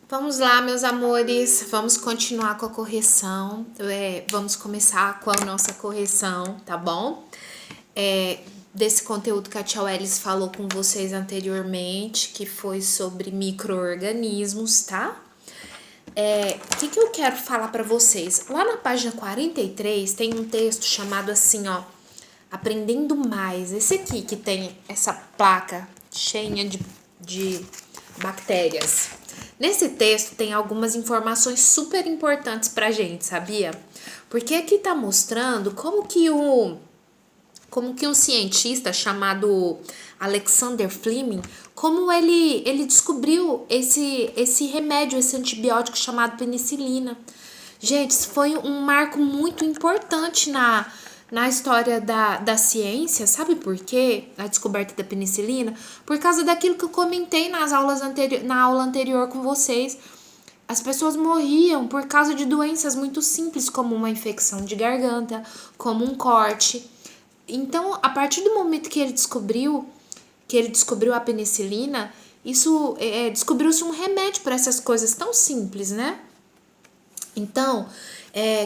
Vamos lá, meus amores, vamos continuar com a correção. Vamos começar com a nossa correção, tá bom? Desse conteúdo que a Tia Welles falou com vocês anteriormente, que foi sobre micro-organismos, tá? O que eu quero falar para vocês? Lá na página 43 tem um texto chamado assim, ó, Aprendendo Mais. Esse aqui que tem essa placa cheia de bactérias. Nesse texto tem algumas informações super importantes pra gente, sabia? Porque aqui tá mostrando como que um cientista chamado Alexander Fleming, como ele descobriu esse remédio, esse antibiótico chamado penicilina. Gente, isso foi um marco muito importante na história da ciência. Sabe por quê? A descoberta da penicilina? Por causa daquilo que eu comentei na aula anterior com vocês. As pessoas morriam por causa de doenças muito simples, como uma infecção de garganta, como um corte. Então, a partir do momento que ele descobriu a penicilina, isso descobriu-se um remédio para essas coisas tão simples, né? Então,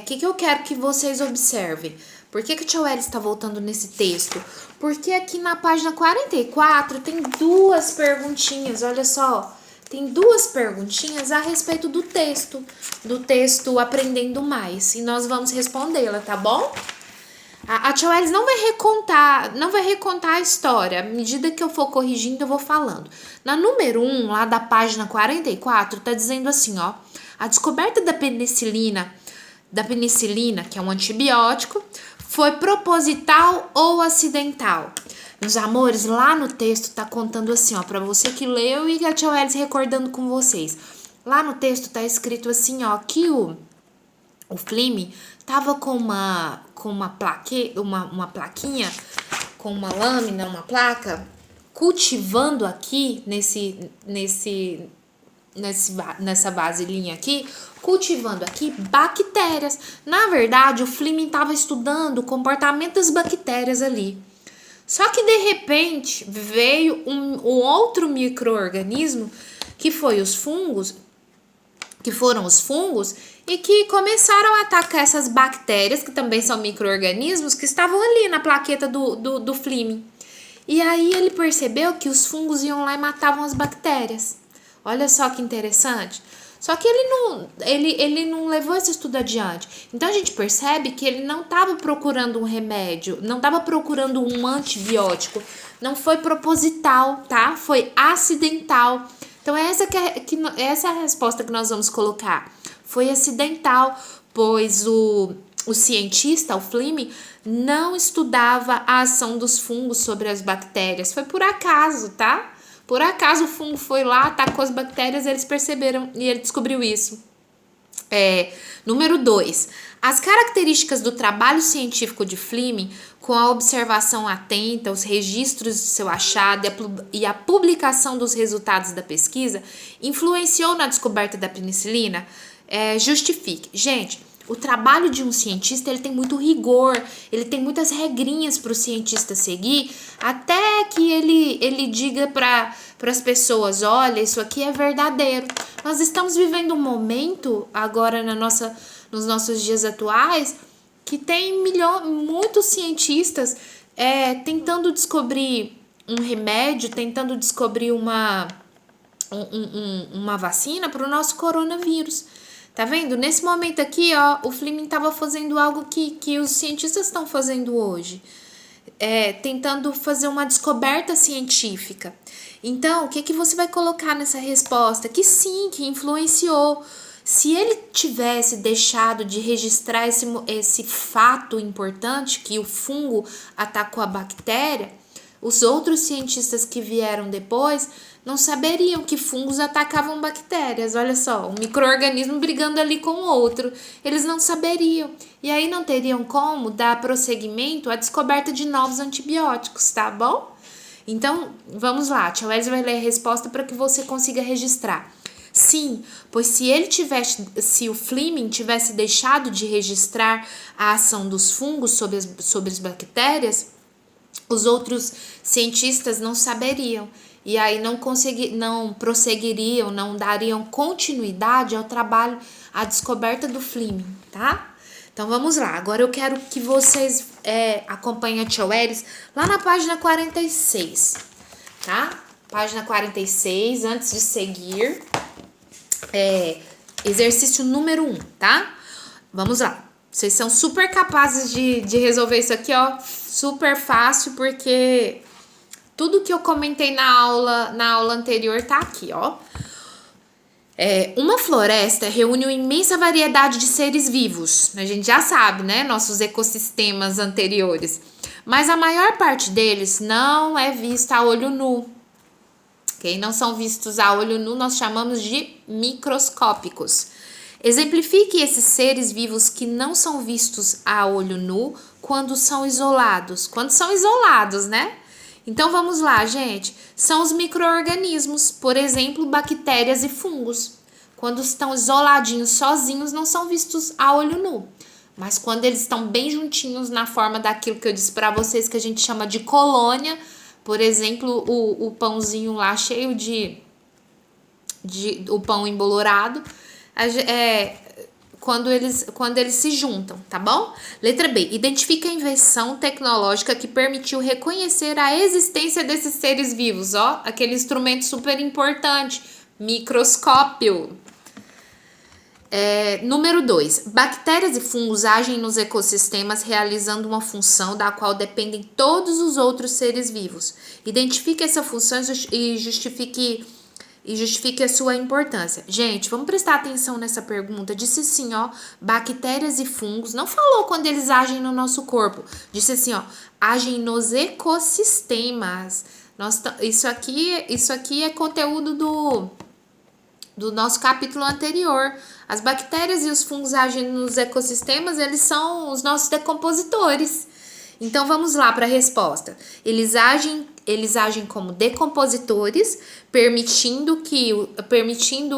que eu quero que vocês observem? Por que a Tia Welles está voltando nesse texto? Porque aqui na página 44 tem duas perguntinhas, olha só. Tem duas perguntinhas a respeito do texto Aprendendo Mais. E nós vamos respondê-la, tá bom? A Tia Welles não vai recontar a história. À medida que eu for corrigindo, eu vou falando. Na número 1, lá da página 44, tá dizendo assim, ó. A descoberta da penicilina, que é um antibiótico, foi proposital ou acidental? Meus amores, lá no texto tá contando assim, ó, pra você que leu e a Tia Welles recordando com vocês. Lá no texto tá escrito assim, ó, que o Fleming tava com uma plaquinha, com uma lâmina, uma placa, cultivando aqui nessa vasilhinha aqui, cultivando aqui bactérias. Na verdade, o Fleming estava estudando o comportamento das bactérias ali. Só que de repente veio um outro micro-organismo que foram os fungos e que começaram a atacar essas bactérias, que também são micro-organismos, que estavam ali na plaqueta do Fleming. E aí ele percebeu que os fungos iam lá e matavam as bactérias. Olha só que interessante. Só que ele não levou esse estudo adiante. Então a gente percebe que ele não estava procurando um remédio, não estava procurando um antibiótico. Não foi proposital, tá? Foi acidental. Então essa é a resposta que nós vamos colocar. Foi acidental, pois o cientista, o Fleming, não estudava a ação dos fungos sobre as bactérias. Foi por acaso, tá? Por acaso o fungo foi lá, atacou as bactérias, eles perceberam e ele descobriu isso. Número 2. As características do trabalho científico de Fleming, com a observação atenta, os registros de seu achado e a publicação dos resultados da pesquisa, influenciou na descoberta da penicilina? Justifique. Gente, o trabalho de um cientista, ele tem muito rigor, ele tem muitas regrinhas para o cientista seguir, até que ele diga para as pessoas, olha, isso aqui é verdadeiro. Nós estamos vivendo um momento, agora nos nossos dias atuais, que tem muitos cientistas tentando descobrir um remédio, tentando descobrir uma vacina para o nosso coronavírus. Tá vendo? Nesse momento aqui, ó, o Fleming estava fazendo algo que os cientistas estão fazendo hoje. Tentando fazer uma descoberta científica. Então, o que você vai colocar nessa resposta? Que sim, que influenciou. Se ele tivesse deixado de registrar esse fato importante, que o fungo atacou a bactéria, os outros cientistas que vieram depois não saberiam que fungos atacavam bactérias. Olha só, um micro-organismo brigando ali com o outro. Eles não saberiam. E aí não teriam como dar prosseguimento à descoberta de novos antibióticos, tá bom? Então, vamos lá. A Tia Welles vai ler a resposta para que você consiga registrar. Sim, pois se o Fleming tivesse deixado de registrar a ação dos fungos sobre as bactérias, os outros cientistas não saberiam. e aí não prosseguiriam, não dariam continuidade ao trabalho, à descoberta do Fleming, tá? Então vamos lá, agora eu quero que vocês acompanhem a Tia Welles lá na página 46, tá? Página 46, antes de seguir, exercício número 1, tá? Vamos lá. Vocês são super capazes de resolver isso aqui, ó. Super fácil, porque tudo que eu comentei na aula anterior tá aqui, ó. Uma floresta reúne uma imensa variedade de seres vivos. A gente já sabe, né? Nossos ecossistemas anteriores. Mas a maior parte deles não é vista a olho nu. Okay? Não são vistos a olho nu, nós chamamos de microscópicos. Exemplifique esses seres vivos que não são vistos a olho nu quando são isolados. Quando são isolados, né? Então vamos lá, gente. São os micro-organismos, por exemplo, bactérias e fungos. Quando estão isoladinhos, sozinhos, não são vistos a olho nu. Mas quando eles estão bem juntinhos na forma daquilo que eu disse para vocês, que a gente chama de colônia, por exemplo, o pãozinho lá cheio o pão embolorado, quando eles se juntam, tá bom? Letra B. Identifica a invenção tecnológica que permitiu reconhecer a existência desses seres vivos, ó, aquele instrumento super importante, microscópio. Número 2. Bactérias e fungos agem nos ecossistemas realizando uma função da qual dependem todos os outros seres vivos. Identifique essa função e justifique a sua importância. Gente, vamos prestar atenção nessa pergunta. Disse assim, ó, bactérias e fungos. Não falou quando eles agem no nosso corpo. Disse assim, ó, agem nos ecossistemas. Isso aqui é conteúdo do nosso capítulo anterior. As bactérias e os fungos agem nos ecossistemas, eles são os nossos decompositores. Então vamos lá para a resposta. Eles agem como decompositores, permitindo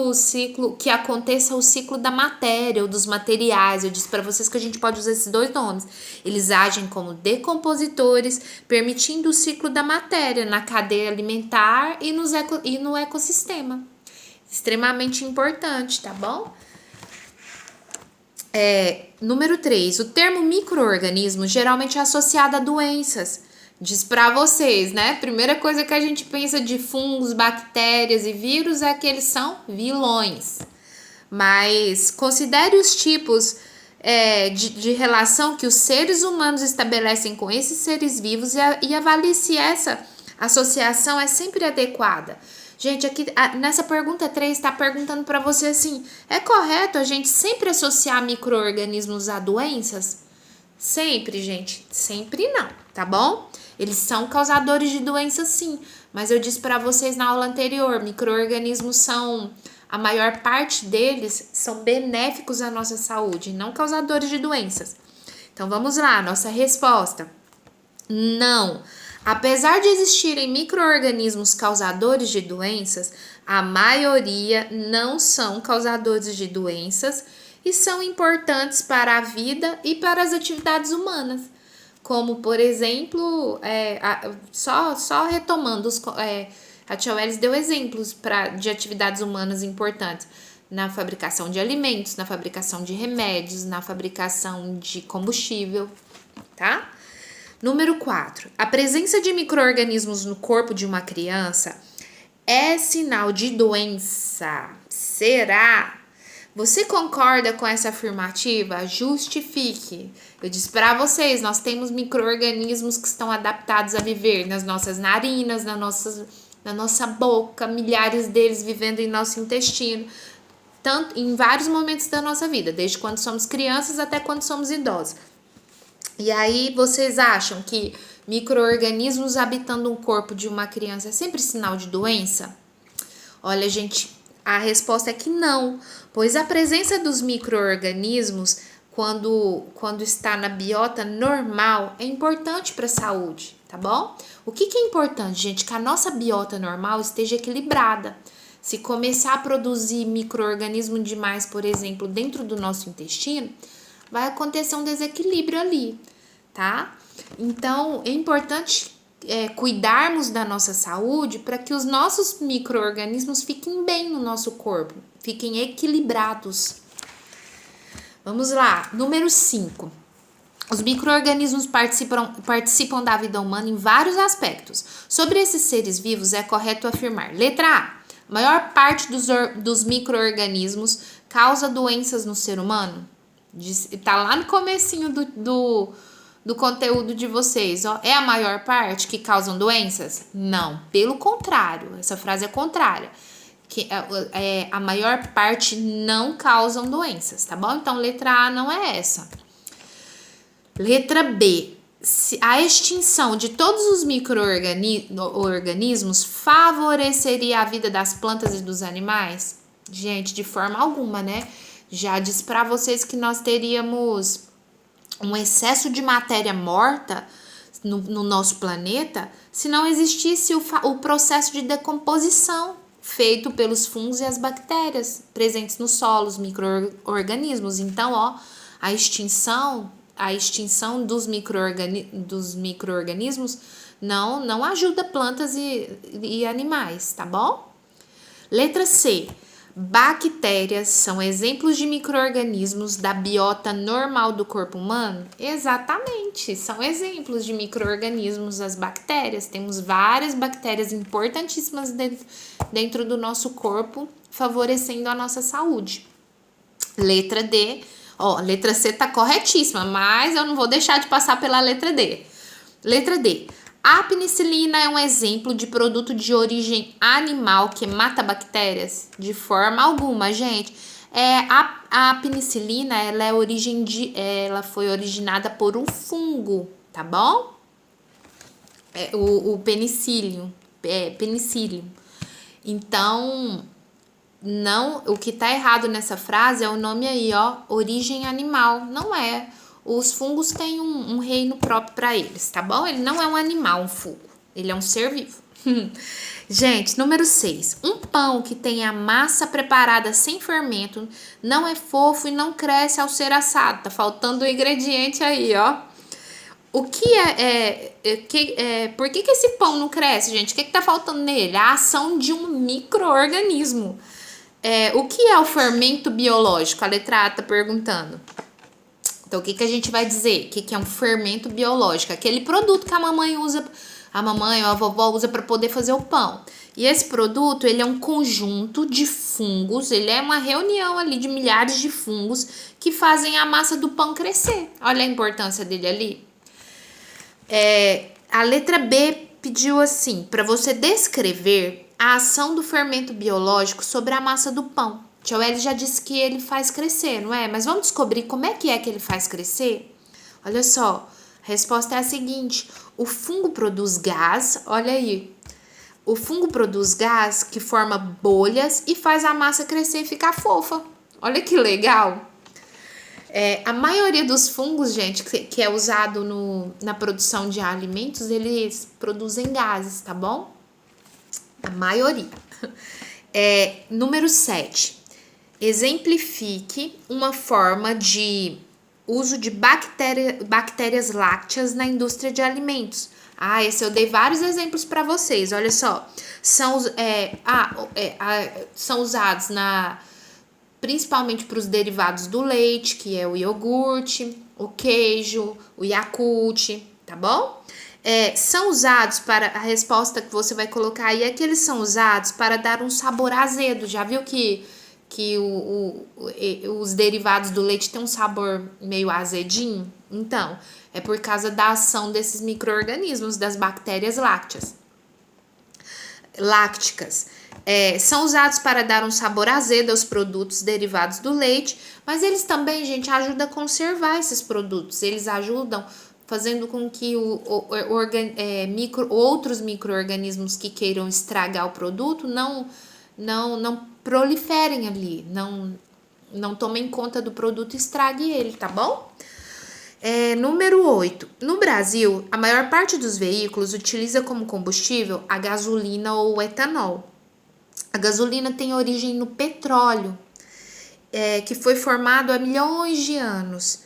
o ciclo, que aconteça o ciclo da matéria ou dos materiais. Eu disse para vocês que a gente pode usar esses dois nomes. Eles agem como decompositores, permitindo o ciclo da matéria na cadeia alimentar e no ecossistema. Extremamente importante, tá bom? Número 3. O termo micro-organismo geralmente é associado a doenças. Diz para vocês, né? Primeira coisa que a gente pensa de fungos, bactérias e vírus é que eles são vilões. Mas considere os tipos de relação que os seres humanos estabelecem com esses seres vivos e avalie se essa associação é sempre adequada. Gente, aqui nessa pergunta 3 está perguntando para você assim, é correto a gente sempre associar micro-organismos a doenças? Sempre, gente, sempre não, tá bom? Eles são causadores de doenças sim, mas eu disse para vocês na aula anterior, micro-organismos a maior parte deles são benéficos à nossa saúde, não causadores de doenças. Então vamos lá, nossa resposta. Não. Apesar de existirem micro-organismos causadores de doenças, a maioria não são causadores de doenças e são importantes para a vida e para as atividades humanas. Como, por exemplo, só retomando, a Tia Welles deu exemplos de atividades humanas importantes na fabricação de alimentos, na fabricação de remédios, na fabricação de combustível, tá? Número 4. A presença de micro-organismos no corpo de uma criança é sinal de doença? Será? Você concorda com essa afirmativa? Justifique. Eu disse para vocês, nós temos micro-organismos que estão adaptados a viver nas nossas narinas, na nossa boca, milhares deles vivendo em nosso intestino, tanto em vários momentos da nossa vida, desde quando somos crianças até quando somos idosos. E aí, vocês acham que micro-organismos habitando um corpo de uma criança é sempre sinal de doença? Olha, gente, a resposta é que não, pois a presença dos micro-organismos, quando está na biota normal, é importante para a saúde, tá bom? O que é importante, gente? Que a nossa biota normal esteja equilibrada. Se começar a produzir micro-organismo demais, por exemplo, dentro do nosso intestino, vai acontecer um desequilíbrio ali, tá? Então, é importante cuidarmos da nossa saúde para que os nossos micro-organismos fiquem bem no nosso corpo, fiquem equilibrados. Vamos lá, número 5. Os micro-organismos participam da vida humana em vários aspectos. Sobre esses seres vivos é correto afirmar. Letra A. A maior parte dos micro-organismos causa doenças no ser humano? Está lá no comecinho do conteúdo de vocês. Ó. É a maior parte que causam doenças? Não, pelo contrário. Essa frase é contrária. Que a maior parte não causam doenças, tá bom? Então, letra A não é essa. Letra B. A extinção de todos os micro-organismos favoreceria a vida das plantas e dos animais? Gente, de forma alguma, né? Já disse para vocês que nós teríamos um excesso de matéria morta no nosso planeta se não existisse o processo de decomposição feito pelos fungos e as bactérias presentes no solo, os micro-organismos. Então, ó, a extinção dos micro-organismos não ajuda plantas e animais, tá bom? Letra C. Bactérias são exemplos de micro-organismos da biota normal do corpo humano? Exatamente, são exemplos de micro-organismos as bactérias. Temos várias bactérias importantíssimas dentro do nosso corpo, favorecendo a nossa saúde. Letra D. Letra C tá corretíssima, mas eu não vou deixar de passar pela letra D. Letra D. A penicilina é um exemplo de produto de origem animal que mata bactérias? De forma alguma, gente. A penicilina, ela foi originada por um fungo, tá bom? O penicillium. Penicillium. Então, não, o que tá errado nessa frase é o nome aí, ó, origem animal. Não é. Os fungos têm um reino próprio para eles, tá bom? Ele não é um animal, um fungo. Ele é um ser vivo. Gente, número 6. Um pão que tem a massa preparada sem fermento não é fofo e não cresce ao ser assado. Tá faltando um ingrediente aí, ó. O que por que esse pão não cresce, gente? O que tá faltando nele? A ação de um micro-organismo. O que é o fermento biológico? A letra A tá perguntando. Então, o que a gente vai dizer? O que é um fermento biológico? Aquele produto que a mamãe ou a vovó usa para poder fazer o pão. E esse produto, ele é um conjunto de fungos, ele é uma reunião ali de milhares de fungos que fazem a massa do pão crescer. Olha a importância dele ali. A letra B pediu assim, para você descrever a ação do fermento biológico sobre a massa do pão. Tia Welly já disse que ele faz crescer, não é? Mas vamos descobrir como é que ele faz crescer? Olha só, a resposta é a seguinte. O fungo produz gás, olha aí. O fungo produz gás que forma bolhas e faz a massa crescer e ficar fofa. Olha que legal. A maioria dos fungos, gente, que é usado na produção de alimentos, eles produzem gases, tá bom? A maioria. Número 7. Exemplifique uma forma de uso de bactérias lácteas na indústria de alimentos. Esse eu dei vários exemplos para vocês, olha só. São usados principalmente para os derivados do leite, que é o iogurte, o queijo, o Yakult, tá bom? São usados para, a resposta que você vai colocar aí é que eles são usados para dar um sabor azedo. Já viu que os derivados do leite têm um sabor meio azedinho? Então, é por causa da ação desses micro-organismos, das bactérias lácticas. São usados para dar um sabor azedo aos produtos derivados do leite, mas eles também, gente, ajudam a conservar esses produtos. Eles ajudam fazendo com que outros micro-organismos que queiram estragar o produto não proliferem ali, não tomem conta do produto e estrague ele, tá bom? Número 8. No Brasil, a maior parte dos veículos utiliza como combustível a gasolina ou o etanol. A gasolina tem origem no petróleo, que foi formado há milhões de anos.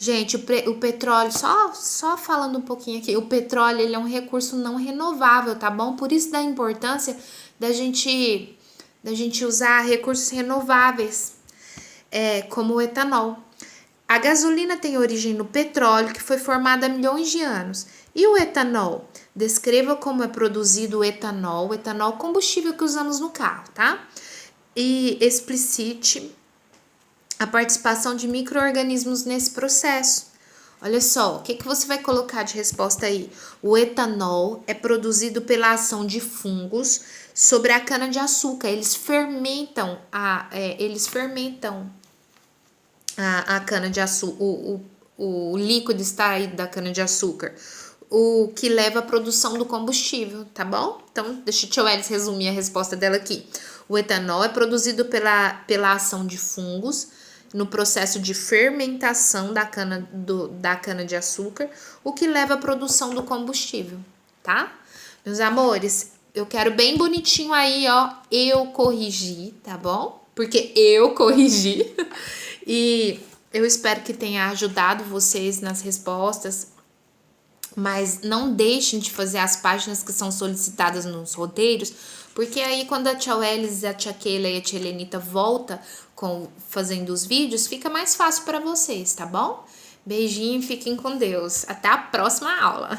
Gente, o petróleo, só falando um pouquinho aqui, o petróleo ele é um recurso não renovável, tá bom? Por isso da importância da gente usar recursos renováveis, como o etanol. A gasolina tem origem no petróleo, que foi formado há milhões de anos. E o etanol? Descreva como é produzido o etanol combustível que usamos no carro, tá? E explicite a participação de micro-organismos nesse processo. Olha só, o que você vai colocar de resposta aí? O etanol é produzido pela ação de fungos sobre a cana-de-açúcar. Eles fermentam a cana-de-açúcar, o líquido extraído da cana-de-açúcar, o que leva à produção do combustível, tá bom? Então, deixa a tia Welles resumir a resposta dela aqui. O etanol é produzido pela ação de fungos no processo de fermentação da cana-de-açúcar, o que leva à produção do combustível, tá? Meus amores, eu quero bem bonitinho aí, ó, eu corrigi, tá bom? Porque eu corrigi. E eu espero que tenha ajudado vocês nas respostas, mas não deixem de fazer as páginas que são solicitadas nos roteiros, porque aí quando a tia Welles, a tia Keila e a tia Helenita volta fazendo os vídeos, fica mais fácil para vocês, tá bom? Beijinho, fiquem com Deus. Até a próxima aula.